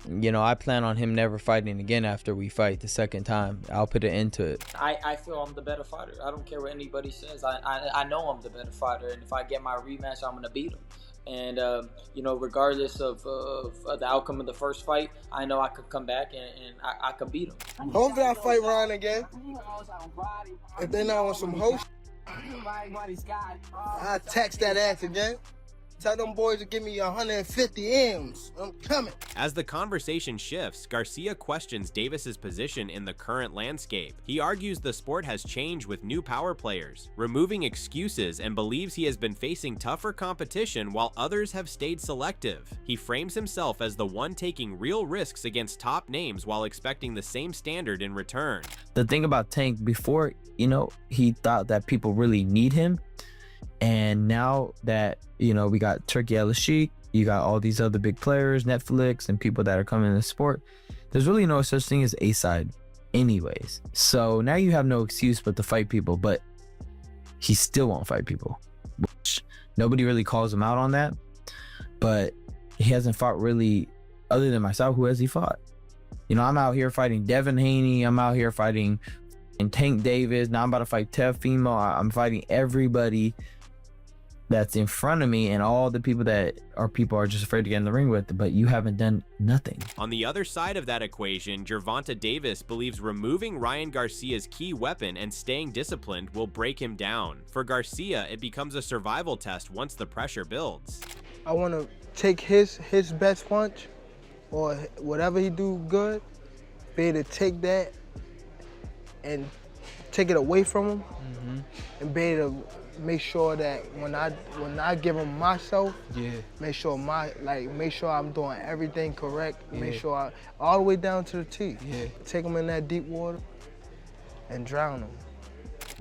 you know, I plan on him never fighting again after we fight the second time. I'll put an end to it. I feel I'm the better fighter. I don't care what anybody says. I know I'm the better fighter, and if I get my rematch, I'm gonna beat him. And you know, regardless of the outcome of the first fight, I know I could come back and I could beat him. Hopefully I fight Ryan again. If they're not on some host, I text that ass again. Tell them boys to give me 150 M's. I'm coming. As the conversation shifts, Garcia questions Davis's position in the current landscape. He argues the sport has changed with new power players, removing excuses, and believes he has been facing tougher competition while others have stayed selective. He frames himself as the one taking real risks against top names while expecting the same standard in return. The thing about Tank, before, you know, he thought that people really need him. And now that, you know, we got Turkey Al-Sheikh, you got all these other big players, Netflix, and people that are coming in the sport, there's really no such thing as A-side anyways. So now you have no excuse but to fight people, but he still won't fight people, which nobody really calls him out on that. But he hasn't fought really, other than myself, who has he fought? You know, I'm out here fighting Devin Haney, I'm out here fighting Tank Davis, now I'm about to fight Teofimo. I'm fighting everybody that's in front of me, and all the people that are just afraid to get in the ring with, but you haven't done nothing. On the other side of that equation, Gervonta Davis believes removing Ryan Garcia's key weapon and staying disciplined will break him down. For Garcia, it becomes a survival test once the pressure builds. I want to take his best punch, or whatever he do good, be able to take that and take it away from him, and be able to make sure that when I give him myself, make sure I'm doing everything correct, make sure all the way down to the T. Take him in that deep water and drown him.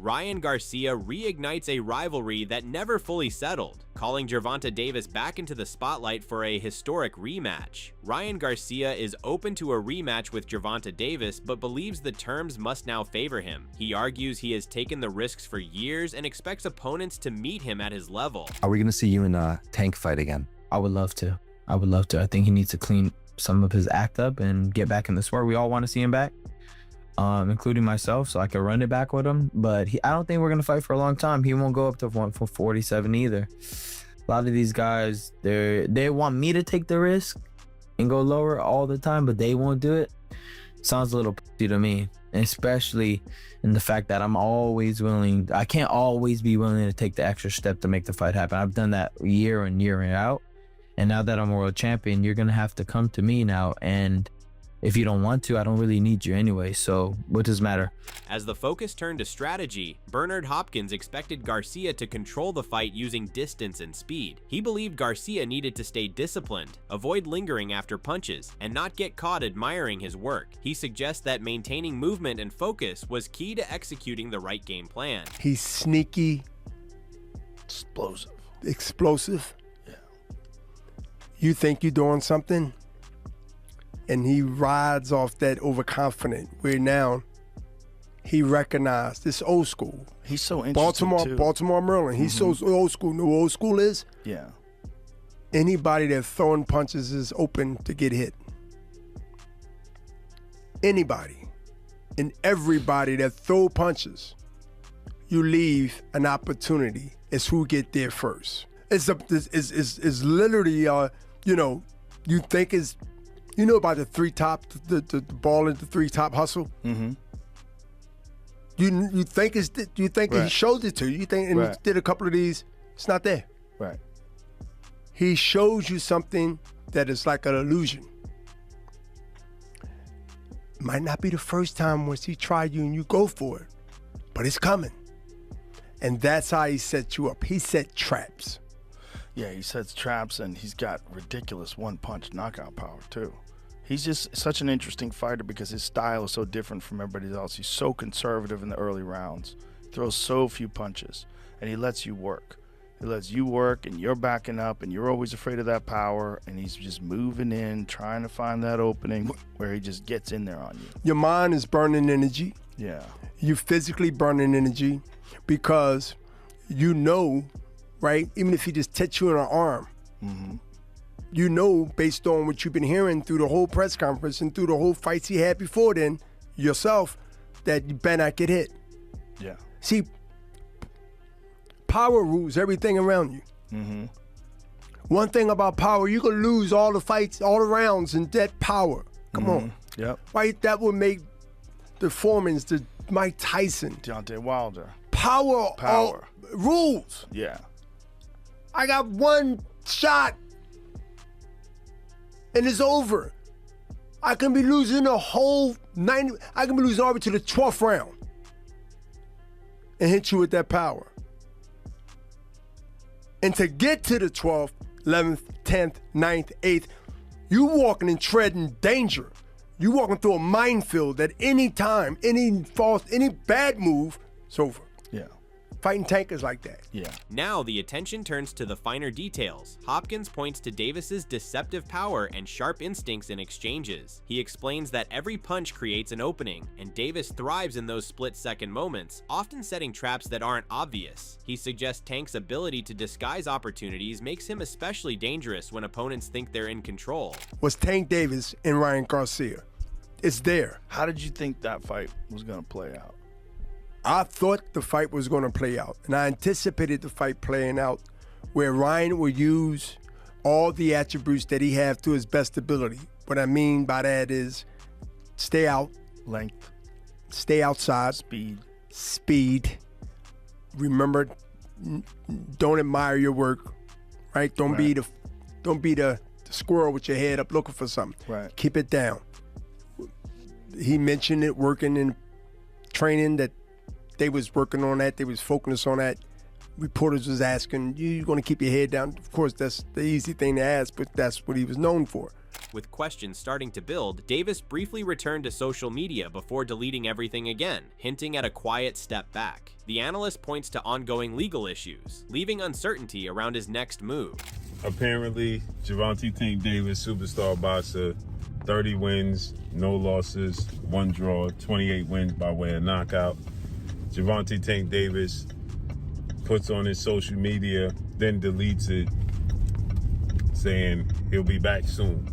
Ryan Garcia reignites a rivalry that never fully settled, calling Gervonta Davis back into the spotlight for a historic rematch. Ryan Garcia is open to a rematch with Gervonta Davis, but believes the terms must now favor him. He argues he has taken the risks for years and expects opponents to meet him at his level. Are we going to see you in a Tank fight again? I would love to. I would love to. I think he needs to clean some of his act up and get back in the sport. We all want to see him back. Including myself, so I can run it back with him. But I don't think we're going to fight for a long time. He won't go up to 147 either. A lot of these guys, they want me to take the risk and go lower all the time, but they won't do it. Sounds a little pussy to me, especially in the fact that I can't always be willing to take the extra step to make the fight happen. I've done that year in, year in, out. And now that I'm a world champion, you're going to have to come to me now. And if you don't want to, I don't really need you anyway, so what does it matter? As the focus turned to strategy, Bernard Hopkins expected Garcia to control the fight using distance and speed. He believed Garcia needed to stay disciplined, avoid lingering after punches, and not get caught admiring his work. He suggests that maintaining movement and focus was key to executing the right game plan. He's sneaky. Explosive. Yeah. You think you're doing something, and he rides off that overconfident, where now he recognized this old school. He's so interesting Baltimore, Maryland. He's so old school. Know what old school is? Yeah. Anybody that's throwing punches is open to get hit. Anybody and everybody that throw punches, you leave an opportunity. It's who get there first. It's literally, you know, you think it's, you know about the the ball in the three top hustle? Mm-hmm. You think he showed it to you. You think, and he did a couple of these, it's not there. Right. He shows you something that is like an illusion. Might not be the first time once he tried you and you go for it, but it's coming. And that's how he set you up. He set traps. Yeah, he sets traps, and he's got ridiculous one-punch knockout power, too. He's just such an interesting fighter because his style is so different from everybody else. He's so conservative in the early rounds, throws so few punches, and he lets you work. He lets you work, and you're backing up, and you're always afraid of that power, and he's just moving in, trying to find that opening where he just gets in there on you. Your mind is burning energy. Yeah. You physically burning energy because you know, right? Even if he just touch you in an arm, you know, based on what you've been hearing through the whole press conference and through the whole fights he had before then, yourself, that you better not get hit. Yeah. See, power rules everything around you. Mm-hmm. One thing about power, you can lose all the fights, all the rounds in that power. Come on. Yep. Right? That would make the Foremans, the Mike Tyson. Deontay Wilder. Power. Rules. Yeah. I got one shot and it's over. I can be losing the whole 90, I can be losing all the way to the 12th round and hit you with that power. And to get to the 12th, 11th, 10th, 9th, 8th, you walking and treading danger. You walking through a minefield that any time, any bad move, it's over. Yeah. Fighting tankers like that. Yeah. Now the attention turns to the finer details. Hopkins points to Davis's deceptive power and sharp instincts in exchanges. He explains that every punch creates an opening, and Davis thrives in those split-second moments, often setting traps that aren't obvious. He suggests Tank's ability to disguise opportunities makes him especially dangerous when opponents think they're in control. Was Tank Davis and Ryan Garcia. It's there. How did you think that fight was going to play out? I thought the fight was going to play out, and I anticipated the fight playing out where Ryan would use all the attributes that he has to his best ability. What I mean by that is stay out. Length. Stay outside. Speed. Remember, don't admire your work, right? Don't be the squirrel with your head up looking for something. Right. Keep it down. He mentioned it working in training that they was working on that. They was focused on that. Reporters was asking, you going to keep your head down? Of course, that's the easy thing to ask, but that's what he was known for. With questions starting to build, Davis briefly returned to social media before deleting everything again, hinting at a quiet step back. The analyst points to ongoing legal issues, leaving uncertainty around his next move. Apparently, Gervonta Davis, superstar boxer, 30 wins, no losses, 1 draw, 28 wins by way of knockout. Gervonta Davis puts on his social media, then deletes it, saying he'll be back soon.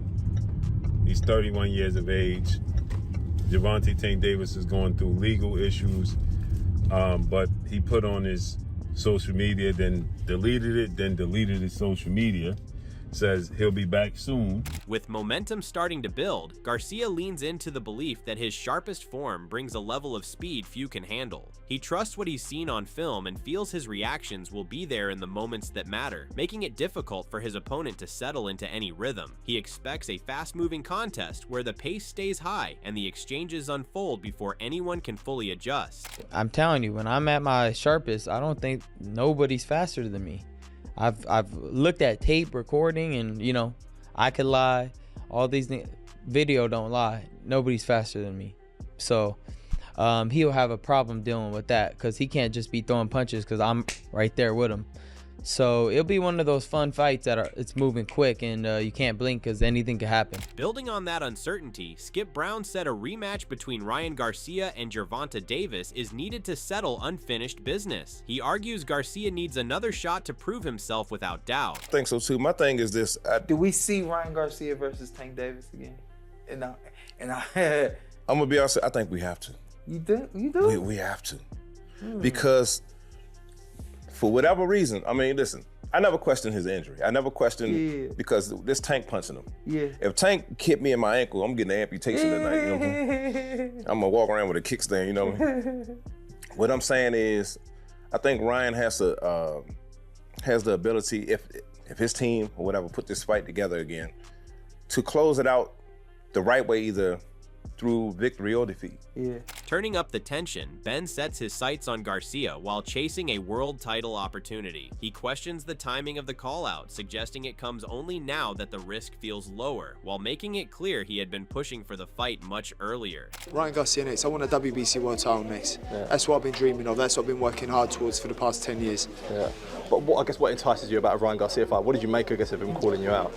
He's 31 years of age. Gervonta Davis is going through legal issues, but he put on his social media, then deleted it, then deleted his social media. Says he'll be back soon. With momentum starting to build, Garcia leans into the belief that his sharpest form brings a level of speed few can handle. He trusts what he's seen on film and feels his reactions will be there in the moments that matter, making it difficult for his opponent to settle into any rhythm. He expects a fast-moving contest where the pace stays high and the exchanges unfold before anyone can fully adjust. I'm telling you, when I'm at my sharpest, I don't think nobody's faster than me. I've looked at tape recording, and you know, I could lie. All these things, video don't lie. Nobody's faster than me. So he'll have a problem dealing with that because he can't just be throwing punches because I'm right there with him. So it'll be one of those fun fights that it's moving quick and you can't blink because anything could happen. Building on that uncertainty, Skip Brown said a rematch between Ryan Garcia and Gervonta Davis is needed to settle unfinished business. He argues Garcia needs another shot to prove himself without doubt. I think so too. My thing is this. Do we see Ryan Garcia versus Tank Davis again? I'm gonna be honest, I think we have to. You do? You do? We have to. Because for whatever reason, I mean, listen, I never questioned his injury. I never questioned because this Tank punching him. Yeah. If Tank hit me in my ankle, I'm getting an amputation tonight. You know, I'm gonna walk around with a kickstand. You know, what I'm saying is, I think Ryan has the ability, if his team or whatever put this fight together again, to close it out the right way, either through victory or defeat. Yeah. Turning up the tension, Ben sets his sights on Garcia while chasing a world title opportunity. He questions the timing of the call-out, suggesting it comes only now that the risk feels lower, while making it clear he had been pushing for the fight much earlier. Ryan Garcia next. I want a WBC world title next. Yeah. That's what I've been dreaming of. That's what I've been working hard towards for the past 10 years. Yeah. But I guess what entices you about a Ryan Garcia fight? What did you make, I guess, of him calling you out?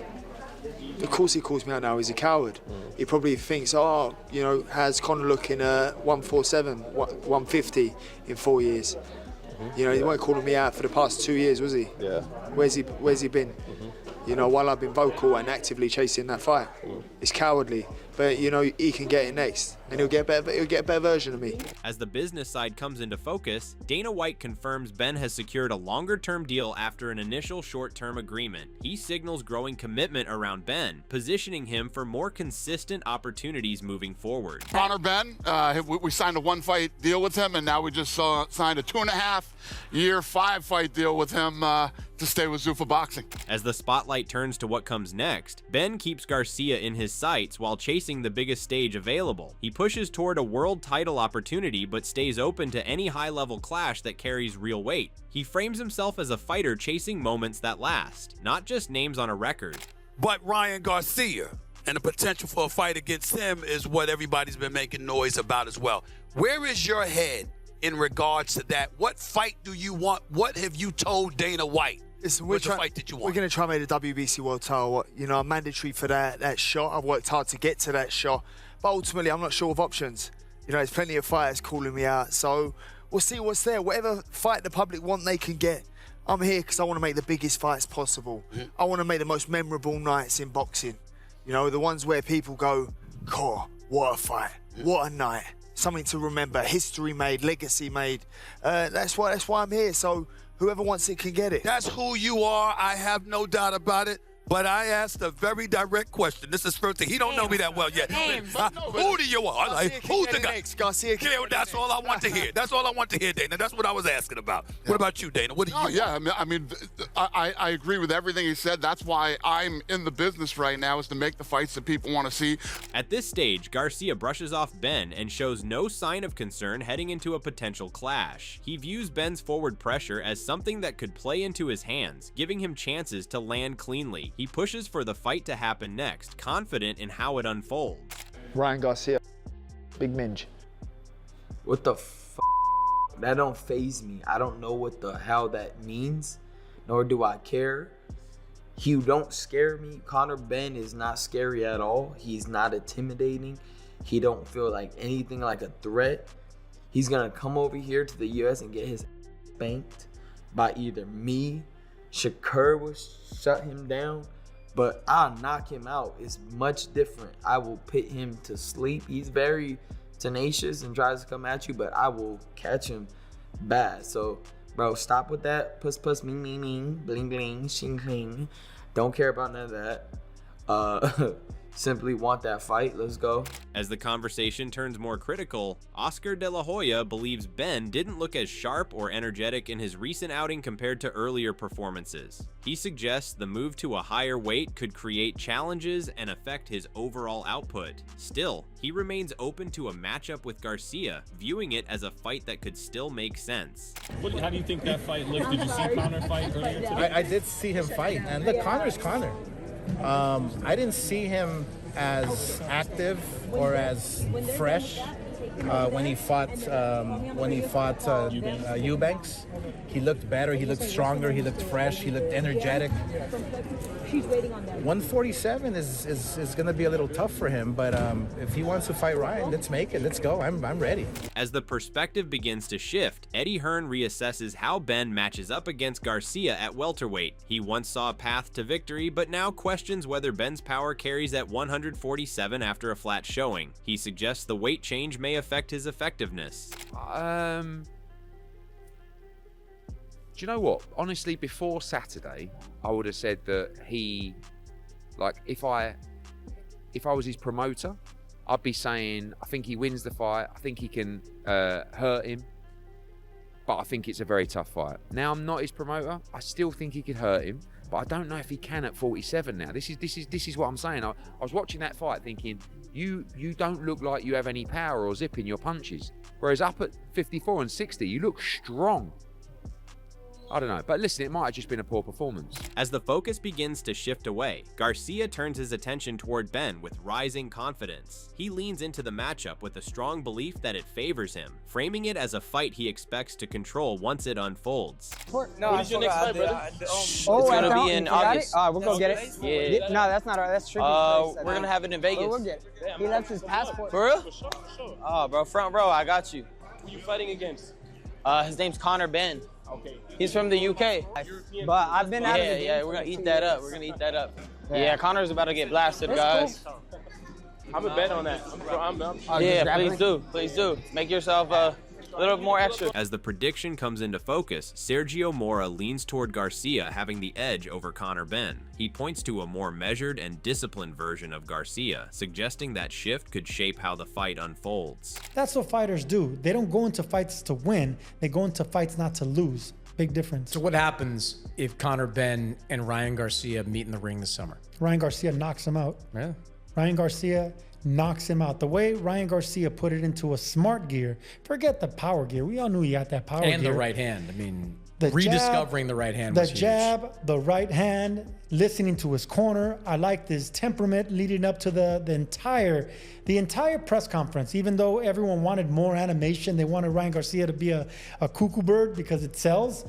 Of course he calls me out now, he's a coward. He probably thinks, oh, you know, how's Conor looking at 147, 150 in 4 years? You know, he weren't calling me out for the past 2 years, was he? Yeah. Where's he been? You know, while I've been vocal and actively chasing that fight, it's cowardly. But you know, he can get it next, and he'll get a better version of me. As the business side comes into focus, Dana White confirms Ben has secured a longer-term deal after an initial short-term agreement. He signals growing commitment around Ben, positioning him for more consistent opportunities moving forward. Conor Ben, we signed a 1-fight deal with him, and now we just signed a 2.5-year, 5-fight deal with him to stay with Zuffa Boxing. As the spotlight turns to what comes next, Ben keeps Garcia in his sights while chasing the biggest stage available. He pushes toward a world title opportunity but stays open to any high-level clash that carries real weight. He frames himself as a fighter chasing moments that last, not just names on a record. But Ryan Garcia and the potential for a fight against him is what everybody's been making noise about as well. Where is your head in regards to that? What fight do you want? What have you told Dana White? Listen, What's the fight that you want? We're going to try and make the WBC World title, you know, mandatory for that shot. I've worked hard to get to that shot, but ultimately I'm not sure of options. You know, there's plenty of fighters calling me out, so we'll see what's there. Whatever fight the public want, they can get. I'm here because I want to make the biggest fights possible. I want to make the most memorable nights in boxing. You know, the ones where people go, "God, what a fight, what a night." Something to remember, history made, legacy made. That's why I'm here. So whoever wants it can get it. That's who you are. I have no doubt about it. But I asked a very direct question. This is first thing. He don't know me that well yet. Who do you want? Like, who's the guy? Garcia. Yeah, that's all I want to hear. That's all I want to hear, Dana. That's what I was asking about. What about you, Dana? What do you? Yeah, I agree with everything he said. That's why I'm in the business right now, is to make the fights that people want to see. At this stage, Garcia brushes off Ben and shows no sign of concern heading into a potential clash. He views Ben's forward pressure as something that could play into his hands, giving him chances to land cleanly. He pushes for the fight to happen next, confident in how it unfolds. Ryan Garcia, big minge. What the f? That don't faze me. I don't know what the hell that means, nor do I care. He don't scare me. Conor Ben is not scary at all. He's not intimidating. He don't feel like anything like a threat. He's gonna come over here to the US and get his spanked by either me, Shakur will shut him down, but I'll knock him out. It's much different. I will put him to sleep. He's very tenacious and tries to come at you, but I will catch him bad. So, bro, stop with that puss puss ming ming ming bling bling shing shing. Don't care about none of that. Simply want that fight. Let's go. As the conversation turns more critical, Oscar De La Hoya believes Ben didn't look as sharp or energetic in his recent outing compared to earlier performances. He suggests the move to a higher weight could create challenges and affect his overall output. Still, he remains open to a matchup with Garcia, viewing it as a fight that could still make sense. How do you think that fight looked? Did you see Conor fight earlier today? I did see him fight, and look, Conor's Conor. I didn't see him as active or as fresh when he fought Eubanks. He looked better. He looked stronger. He looked fresh. He looked energetic. 147 is going to be a little tough for him, but if he wants to fight Ryan, let's make it. Let's go. I'm ready. As the perspective begins to shift, Eddie Hearn reassesses how Ben matches up against Garcia at welterweight. He once saw a path to victory, but now questions whether Ben's power carries at 147 after a flat showing. He suggests the weight change may affect his effectiveness. Do you know what? Honestly, before Saturday, I would have said that he, like, if I was his promoter, I'd be saying, I think he wins the fight. I think he can hurt him, but I think it's a very tough fight. Now I'm not his promoter. I still think he could hurt him, but I don't know if he can at 47 now. This is what I'm saying. I was watching that fight thinking, you don't look like you have any power or zip in your punches. Whereas up at 54 and 60, you look strong. I don't know, but listen, it might have just been a poor performance. As the focus begins to shift away, Garcia turns his attention toward Ben with rising confidence. He leans into the matchup with a strong belief that it favors him, framing it as a fight he expects to control once it unfolds. No, what is your next fight, brother? It's gonna be in August. We'll go get it. Yeah. No, that's not right. That's tricky. We're gonna have it in Vegas. We'll get it. He left his passport. For real? For sure. Oh, bro, front row, I got you. Who you fighting against? His name's Conor Ben. He's from the UK. But I've been out of the game. Yeah, we're gonna eat that up. We're gonna eat that up. Yeah, Connor's about to get blasted, guys. I'm a bet on that. Yeah, please do. Make yourself a little more extra. As the prediction comes into focus, Sergio Mora leans toward Garcia having the edge over Conor Benn. He points to a more measured and disciplined version of Garcia, suggesting that shift could shape how the fight unfolds. That's what fighters do. They don't go into fights to win. They go into fights not to lose. Big difference. So what happens if Conor Benn and Ryan Garcia meet in the ring this summer? Ryan Garcia knocks him out. Yeah. Ryan Garcia knocks him out. The way Ryan Garcia put it into a smart gear, forget the power gear. We all knew he had that power gear. And the right hand. I mean, the rediscovering the right hand was the huge. jab, the right hand, listening to his corner. I liked his temperament leading up to the entire press conference. Even though everyone wanted more animation, they wanted Ryan Garcia to be a cuckoo bird because it sells.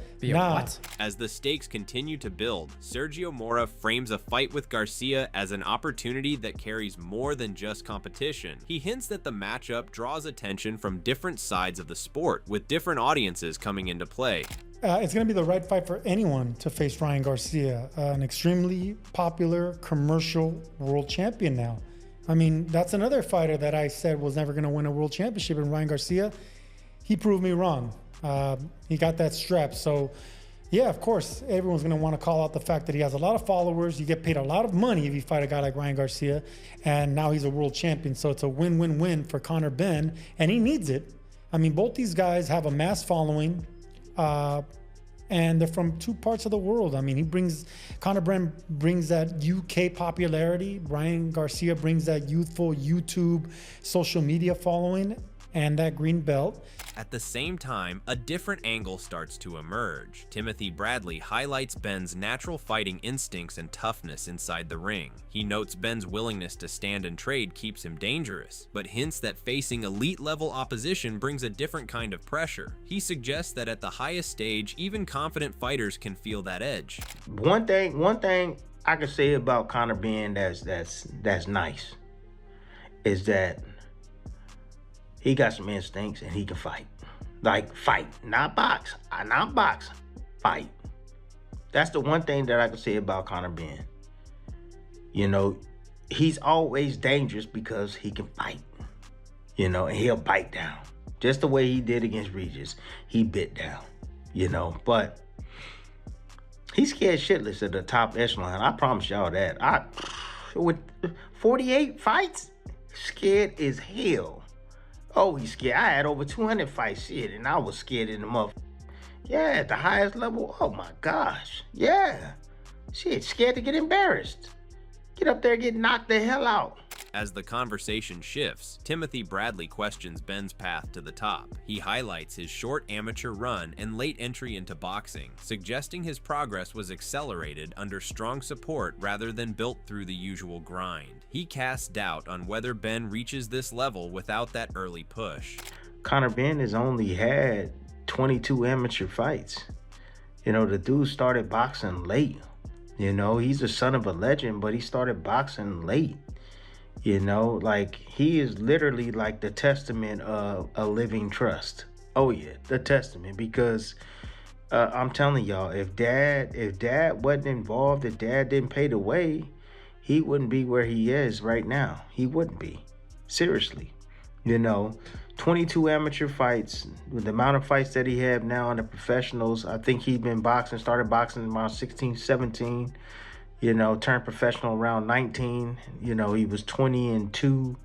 As the stakes continue to build, Sergio Mora frames a fight with Garcia as an opportunity that carries more than just competition. He hints that the matchup draws attention from different sides of the sport, with different audiences coming into play. It's going to be the right fight for anyone to face Ryan Garcia, an extremely popular commercial world champion now. I mean, that's another fighter that I said was never going to win a world championship, and Ryan Garcia, he proved me wrong. He got that strap. So, yeah, of course, everyone's going to want to call out the fact that he has a lot of followers. You get paid a lot of money if you fight a guy like Ryan Garcia, and now he's a world champion. So it's a win-win-win for Conor Benn, and he needs it. I mean, both these guys have a mass following. And they're from two parts of the world. I mean, Conor Benn brings that UK popularity. Ryan Garcia brings that youthful YouTube social media following and that green belt. At the same time, a different angle starts to emerge. Timothy Bradley highlights Benn's natural fighting instincts and toughness inside the ring. He notes Benn's willingness to stand and trade keeps him dangerous, but hints that facing elite-level opposition brings a different kind of pressure. He suggests that at the highest stage, even confident fighters can feel that edge. One thing I could say about Conor Benn that's nice is that he got some instincts and he can fight. Like fight, not box, fight. That's the one thing that I can say about Conor Benn. You know, he's always dangerous because he can fight. You know, and he'll bite down. Just the way he did against Regis. He bit down, you know, but he's scared shitless at the top echelon. I promise y'all that. With 48 fights, scared as hell. Oh, he's scared. I had over 200 fights, shit, and I was scared in the motherfucker. Yeah, at the highest level. Oh my gosh. Yeah. Shit, scared to get embarrassed. Get up there, get knocked the hell out. As the conversation shifts, Timothy Bradley questions Benn's path to the top. He highlights his short amateur run and late entry into boxing, suggesting his progress was accelerated under strong support rather than built through the usual grind. He casts doubt on whether Benn reaches this level without that early push. Conor Benn has only had 22 amateur fights. You know, the dude started boxing late. You know, he's the son of a legend, but he started boxing late. You know, like, he is literally like the testament of a living trust. Oh yeah, the testament, because I'm telling y'all, if dad wasn't involved, if dad didn't pay the way, he wouldn't be where he is right now. He wouldn't be. Seriously. You know, 22 amateur fights, with the amount of fights that he had now in the professionals, I think he'd been started boxing around 16, 17. You know, turned professional around 19. You know, he was 20-2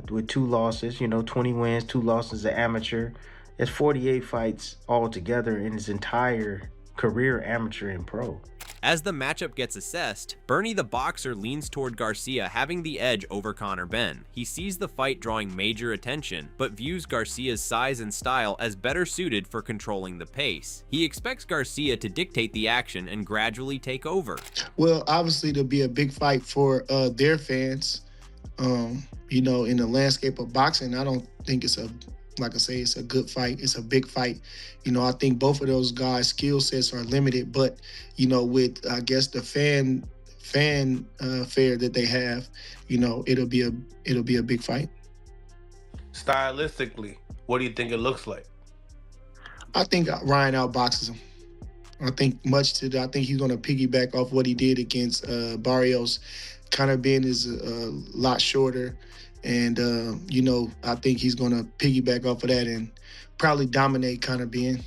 with 2 losses. You know, 20 wins, 2 losses as amateur. It's 48 fights altogether in his entire career, amateur and pro. As the matchup gets assessed, Bernie the Boxer leans toward Garcia having the edge over Conor Benn. He sees the fight drawing major attention, but views Garcia's size and style as better suited for controlling the pace. He expects Garcia to dictate the action and gradually take over. Well, obviously, it'll be a big fight for their fans. You know, in the landscape of boxing, I don't think it's like I say, it's a good fight. It's a big fight. You know, I think both of those guys' skill sets are limited, but, you know, with, I guess, the fan fare that they have, you know, it'll be a big fight. Stylistically, what do you think it looks like? I think Ryan outboxes him. I think I think he's going to piggyback off what he did against Barrios. Conor Ben is a lot shorter, and I think he's going to piggyback off of that and probably dominate Conor Ben.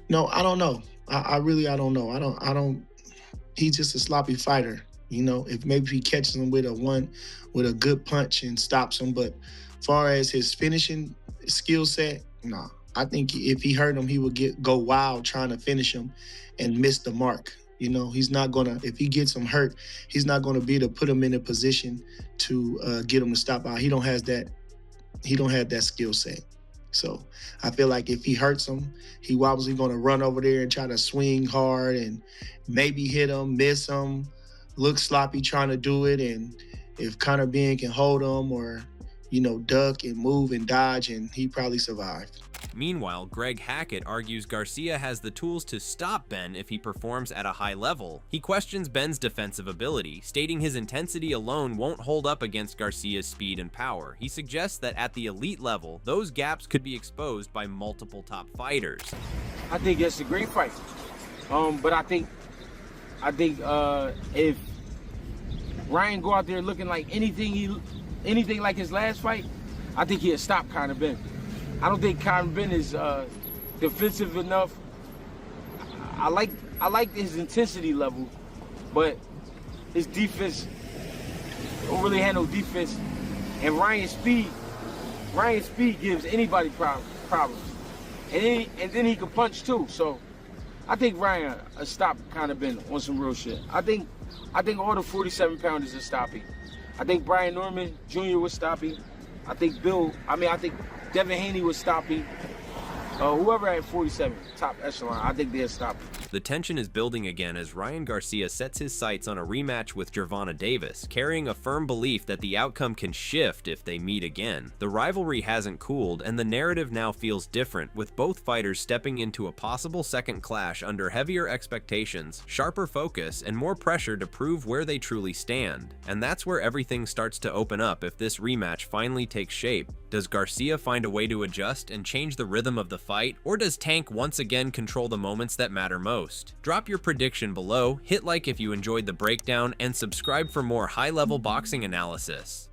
No, I don't know. I don't know. I don't. He's just a sloppy fighter. If maybe he catches him with a good punch and stops him, but far as his finishing skill set, nah. I think if he hurt him, he would go wild trying to finish him and miss the mark. He's not gonna, if he gets him hurt, he's not gonna be able to put him in a position to get him to stop out. He don't have that skill set. So I feel like if he hurts him, he obviously gonna run over there and try to swing hard and maybe hit him, miss him, look sloppy trying to do it. And if Conor Ben can hold him or, duck and move and dodge, and he probably survived. Meanwhile, Greg Hackett argues Garcia has the tools to stop Ben if he performs at a high level. He questions Ben's defensive ability, stating his intensity alone won't hold up against Garcia's speed and power. He suggests that at the elite level, those gaps could be exposed by multiple top fighters. I think it's a great fight, but I think if Ryan go out there looking like anything like his last fight, I think he'll stop Conor Ben. I don't think Conor Ben is defensive enough. I like his intensity level, but his defense don't really handle defense. And Ryan's speed gives anybody problems. And then he can punch too. So I think Ryan stop Conor Ben on some real shit. I think all the 47-pounders will stop him. I think Brian Norman Jr. will stop him. I think Devin Haney would stop him. Whoever at 47, top echelon, I think they'll stop him. The tension is building again as Ryan Garcia sets his sights on a rematch with Gervonta Davis, carrying a firm belief that the outcome can shift if they meet again. The rivalry hasn't cooled, and the narrative now feels different, with both fighters stepping into a possible second clash under heavier expectations, sharper focus, and more pressure to prove where they truly stand. And that's where everything starts to open up if this rematch finally takes shape. Does Garcia find a way to adjust and change the rhythm of the fight, or does Tank once again control the moments that matter most? Drop your prediction below, hit like if you enjoyed the breakdown, and subscribe for more high-level boxing analysis.